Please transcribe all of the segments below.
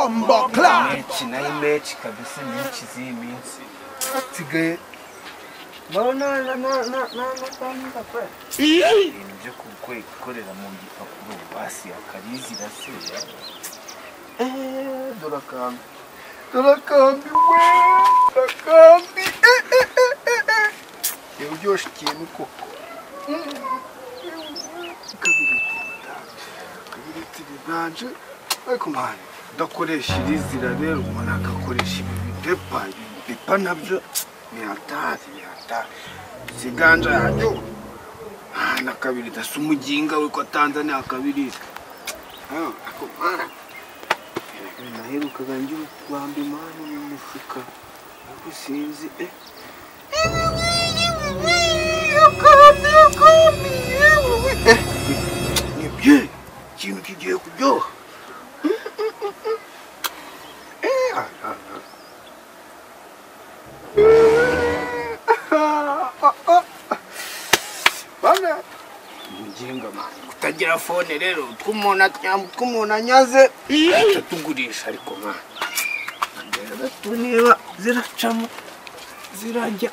bombo clap. Mechi na imechi kabisa mechi z'iminsi. Tige. No. Ibyo gukorera mu gipapuro basi akarizira se. Durakambi we. Durakambi. Uryoshye ikintu koko. Kabiriti bibanje. Ariko mani ndakoresha irizira rero umuntu agakoresha ibi bipa nabyo ni hatari ziganja yayo na kabiri dasa umuginga we ko Tanzania akabiriza ako mara naherukaga ngira utwambi mani mu mufuka sinzi nibye ikintu kigiye kuryoha Mujinga mani kutagira phone rero twumuntu anyaze tugurisha ariko mani niba ziracamo zirajya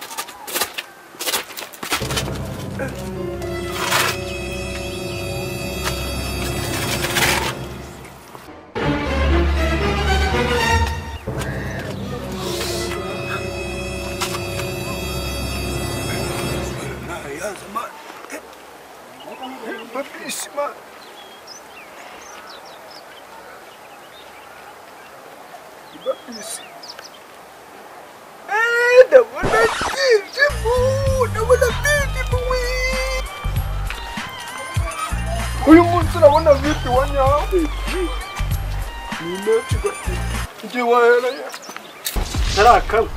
Bellissima. Bellissima. Uyu munsi urabona vipi wanyawe ni mechi gati nje wahereye tarakaba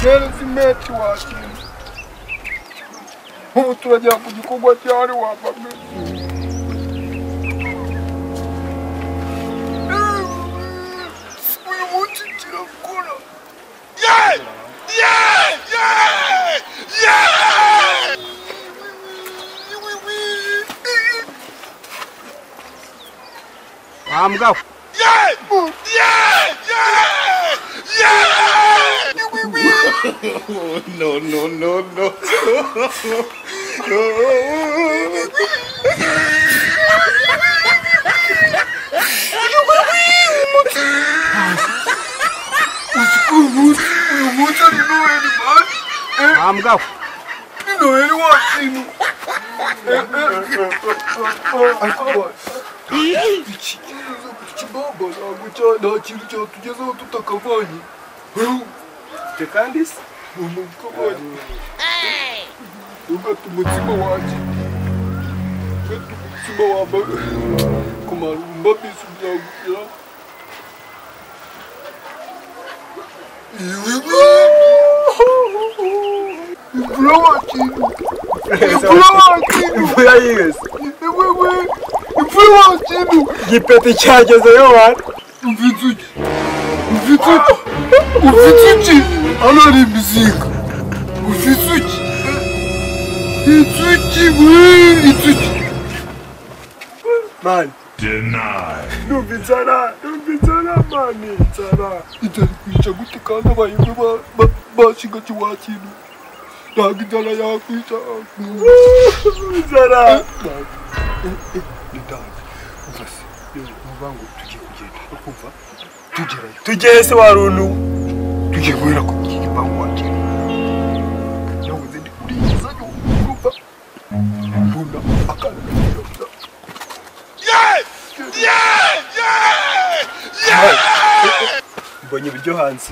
rero si mechi wakina ubu turajya ku gikorwa cyari wabame uyu munsi kirakora Amga. No. Amga. No anyone. Baba nagucana kintu cyatugezeho tutakavanye tekandisi umukabanye ugata umutsima wanjye umutsima wambaye kumarumba bisi byagugira imvura wakintu igipeti cyagezeyo wari ufite hano hari imizinga ufite inzuki mani numva inzara mani inzara kwica gute kandi abayimwe bashinga kiwakintu ntabwo inzara yakwica inzara tugiye se warunu tugiye guhera ku gipangu wacu yavuze ndi kuriza yo kuva mbona akana mbonye ibiryo hanze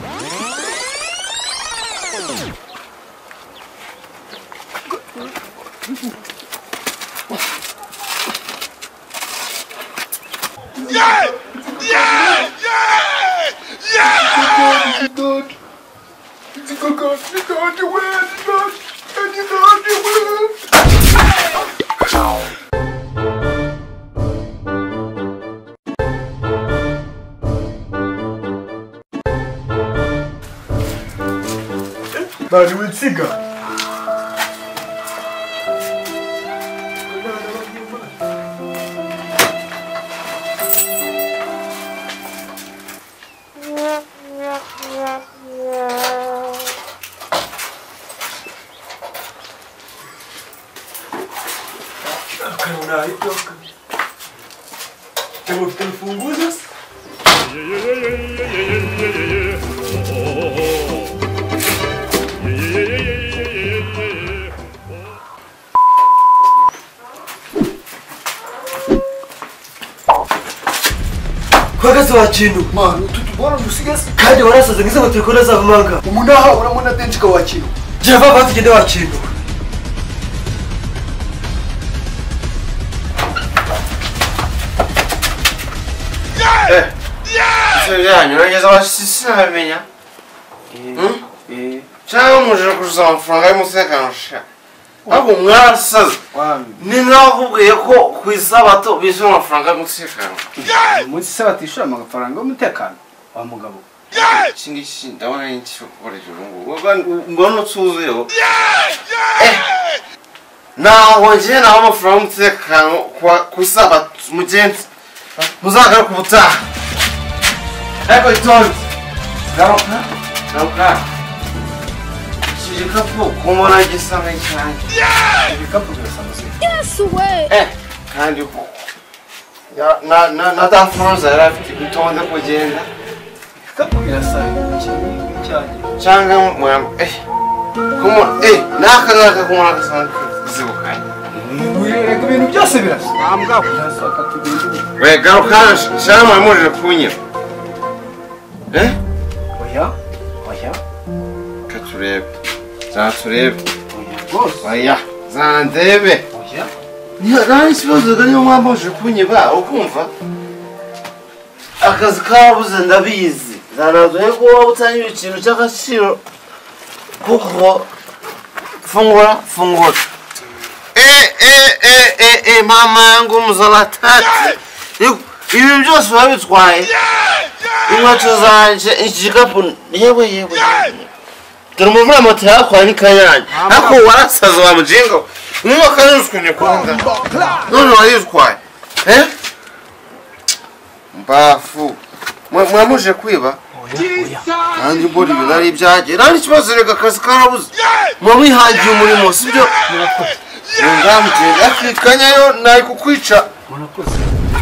Bari winsiga wakintu mwana tutubona dusigase kandi warasaze ngize ngo turikora za manga umuntu aha uramuna denchika wakintu jeva batugende wakintu yanyu nageza abasisi nabimenya cyangwa muje kuzuza amafaranga y'umutekano sha abo mwarasaze ni nawe akubwiye ko ku isabato bishyura amafaranga y'umutekano umunsi se batishura amafaranga y'umutekano wa mugabo iki ngiki ndabona ari ikibakoresha ubu ngo nutuzeho naho njye naho amafaranga y'umutekano ku isabato mugenzi muzagaruka ubutaha ariko itonde garuka iki gikapu kumubona gisa nk'icyanjye ibikapu birasa muze kandi na dafuroza yari afite itonde kugenda ibikapu birasa nk'icyanjye cyangwa n'aka ngaka kumubona gasa nk'izibukanye reka ibintu byose birasa ntabwo birasa katugenda we garuka cyangwa mwamurije kunyira oya katurebe zaturebe rwose oya zandebe oya nta ikibazo niyo mwambaje kunyiba ukumva akazi kabuze ndabizi zanazuye ko waba utangira ikintu cy'agaciro kuko fungura mama yangu muzalatati ibi byose babitwaye inkweto zanjye iki gikapu yewe dore umuvura moto yakwa ni kanyange ariko warasaza wa mujinga niba kanyuzwe kunda none wayitwaye mbafu mwamuje kwiba nanjye mbona ibintu ari ibyanjye nta n'ikibazo reka akazi karabuze mwamwihangiye umurimo sibyo ngamugenda akikanyayo nari kukwica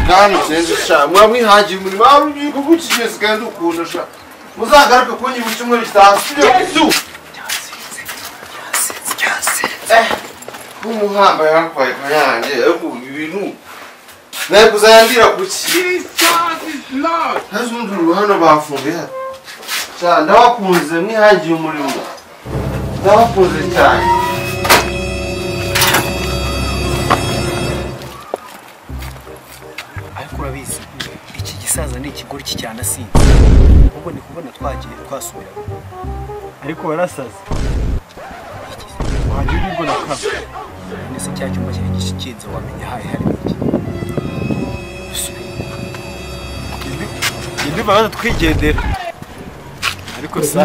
ngamugenda sha mwamwihangiye umurimo aho ugiye kugukigeza kandi ukunda sha muzagaruke kunyi mu cyumweru gitaha sibyo umuhamba yaratwaye kanyange ibintu nari kuzayandira kuki hazi undi hano bafungiye sha ndabakunze mwihangiye umurimo ndabakunze cyane ariko urabizi iki gisaza ni ikigori cyane asinze ubwo ndi kubona twagiye twasubira ariko warasaze wagiye ubona kabe nese cya cyumba kiri gishikinze wamenya hayi hari iki ndi baza twigendera ariko sa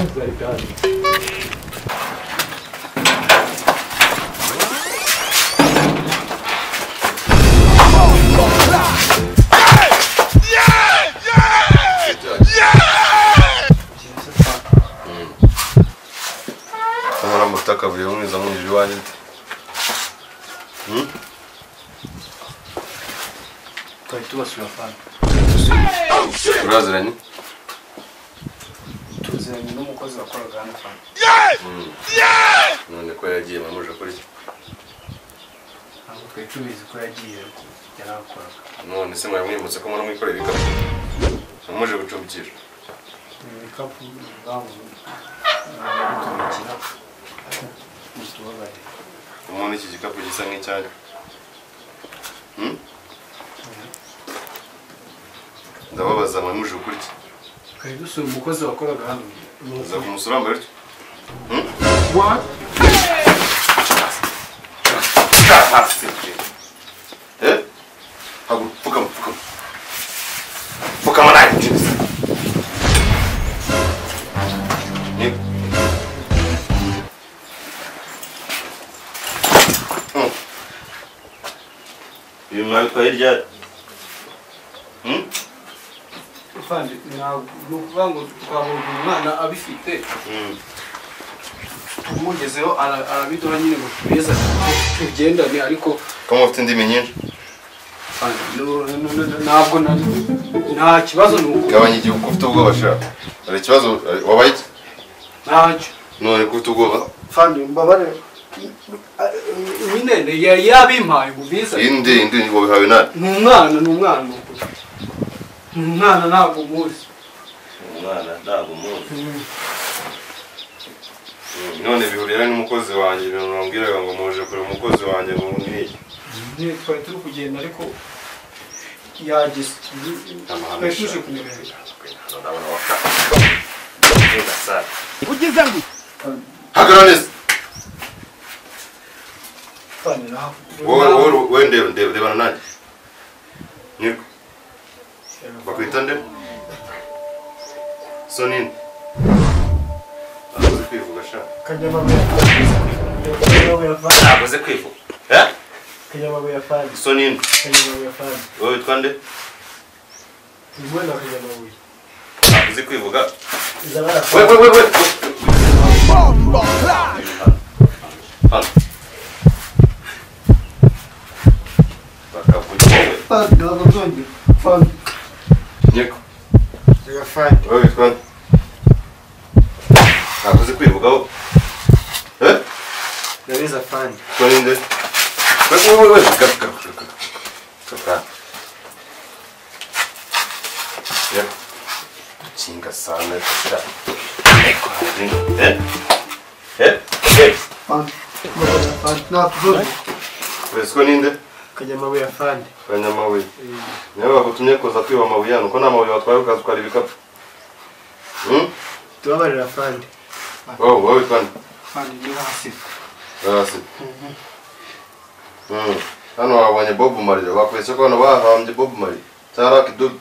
mutaka buri umwiza mwinjira iwanjye twari tubasura fana uraziranye tuziranye n'umukozi wakoraga hano fana none ko yagiye bamuje kuri iki ntabwo twari tubizi ko yagiye yarakoraga none se mwari mwimutse ko mwana mwikorera ibikapu bamuje gucumbikira ibikapu ntabwo tumikira umuntu iki gikapu gisa nk'icyanyu ndababaza mwamuje kuri iki twari dusura umukozi wakoraga hano uza kumusura wambaye utyo what pfukama nanjye uyu mwabitwaye ryari fandi ntabwo ni ukuvuga ngo twabonye umwana abifite tumugezeho arabiduha nyine ngo tubeze tugendane ariko ko mufite indimi nyinshi ntabwo nta kibazo ni uko gabanya igihe uko ufite ubwoba shaka hari ikibazo wabaye iki ntacyo none ko ufite ubwoba fandi mbabare nyine yabimpaye ngo biza indi wabihawe nani ni umwana umwana ntabwo muzi. Umwana ntabwo muzi. None bihurira n'umukozi wanjye ibintu nambwiraga ngo muje kure umukozi wanjye ngo niki. Twari turi kugenda ariko yagise. Twari tuje kumureba. Ndabona wakaka. Ndasara. Ugize ngo Hagarara neza. Fani naho. Wowe ndebana nanjye. Niko. Bakwita nde? Sonini. Akoze kwivuga sha. Kanyamabuye Fani. Akoze kwivuga. Kanyamabuye Fani. Sonini. Kanyamabuye Fani. Wowe witwa nde? Imwena Kanyamabuye. Akoze kwivuga. Izabara. We. Hano. Bakavuga wowe. Fani ntabwo nzongera. Fani. Niko. Ziga Fani. Wowe witwa nde? Akoze kwivugaho. Ndabiza Fani. Sonini nde? We. Kaka. Ya. Chinga sana kasha. Eko hadi. Fani. Fani ntabwo nzongera. Wesiko ninde? Kanyamabuye Fani. Kanyamabuye. Niwe bagutumye kuza kwiba amabuye hano ko nta mabuye watwaye ukazutwara ibikapu. Tubabarira Fani. Wowe witwa nde? Fani ni hasi. Hasi. Hano wabonye Bob Marley bakwese ko hano bahambye Bob Marley. Cyara kidogo.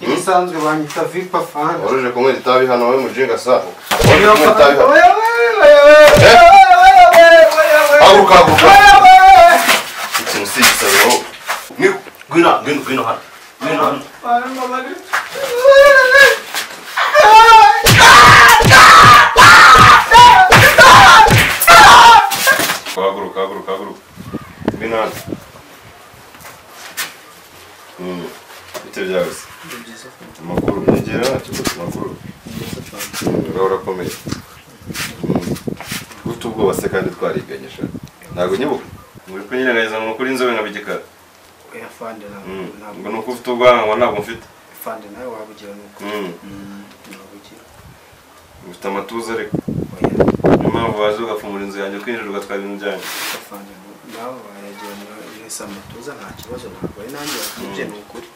Ibisanzwe banyita Vipa Fani. Waruje kunywera itabi hano wowe mujinga sa. Waruje kunywera itabi hano. Haguruka. Ikintu si gisabo. Ngwino hano. Ngwino hano. Haguruka. Ngwino hano. Bite byawe se? Amakuru nyegera amakuru. Urakomeye. Ufite ubwoba se kandi twariganye sha. Ntabwo nyibuka. Muri kunyiragariza mu kuri inzobe nkabigikara. Oya Fani ntabwo. Ngo nuko ufite ubwanwa ngo ntabwo mfite. Fani nawe wabugira nuko. Wabugira. Ufite amatuza ariko. Oya. Niyo mpamvu waje ugafumura inzu yanjye kwinjira ugatwara ibintu byanjye. Fani nawe wayagira mwese amatuza nta kibazo ntabwo ari nanjye wakubye ni ukuri.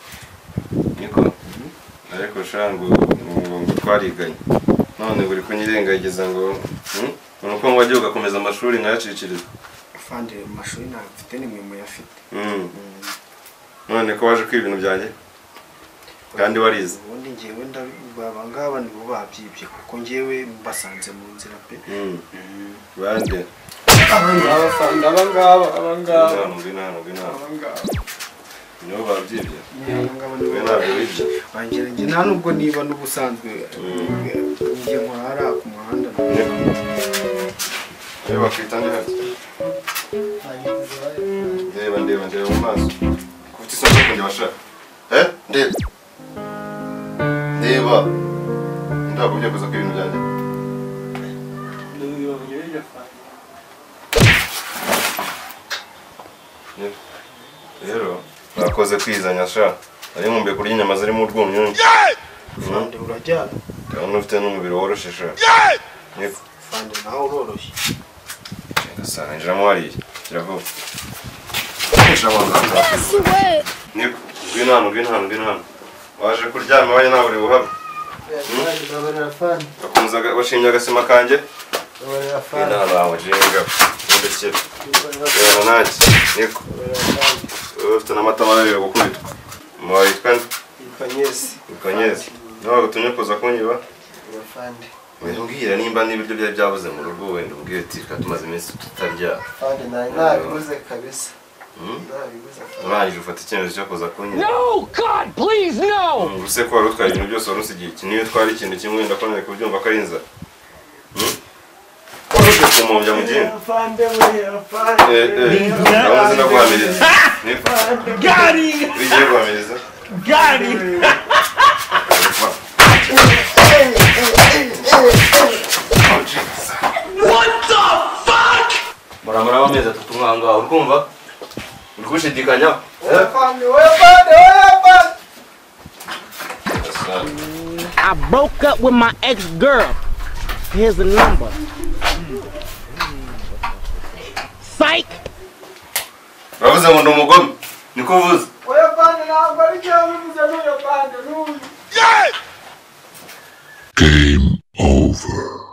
Niko. Ariko shangu ngo twariganye. None buri kunyirengagiza ngo nuko ngo wagiye ugakomeza amashuri nkayaciciriza. Fani amashuri ntafite nimwe muyafite. None ko waje kwiba ibintu byanjye kandi warize. Ubundi ngewe ndababa ngaba nibo babyibye kuko ngewe mbasanze mu nzira pe. Bande. Abangaba Fani abangaba. Nibo babyibye. Abangaba nibo ntabwo wibye. bangira nge nta nubwo niba n'ubusanzwe nge nkora ku muhanda. Reba bakita nde hati. Ndeba mu maso. Kufite isoni zo kundeba shaka. Ndeba. Ndakubwiye kuza kwiba ibintu byanjye. Rero bakoze kwizanya sha. Ari nkumbuye kurya inyama zirimo urwumyu. Fandi urajyana. Kandi ufite n'umubiri woroshye sha. Niko. Fandi nawe uroroshye. Ndasanga njamo hariya. Kiravuga. Niko. Ngwino hano. Waje kuryama waje nawe uri buhaba. Ndabarira Fani. Bakunza bashimye agasima kanjye. Ndabarira Fani. Ina bawe jinga. Ndekera. Reba nanjye. Niko. Ufite n'amatama ararira gukubitwa. Mwayitwa nde? Ikanyesi. Nawe gutumye kuza kunyiba? Fani. Mbwira nimba n'ibiryo byari byabuze mu rugo wenda ubwire ati tumaze iminsi tutarya. Fani nabibuze kabisa. Urangije ufata icyemezo cyo kuza kunyiba? No, God, please, no! Ubuse ko wari utwaye ibintu byose wari usigiye iki niyo twari ikintu kimwe wenda koneye kubyumva ko ari inzara. Waruje kumumbya mu gihindi? Ndabona zina guhamiriza. Gari! Wigiye guhamiriza? Gari! What the fuck? Muramura w'amezi atatu mwangaha urikumva? Uri kushidikanya? I broke up with my ex-girl. Here's the number. Psych! uravuze ngo ndi umugome niko uvuze oya bande ntabwo ari cyo bivuze n'uyo bande n'uyu Game over.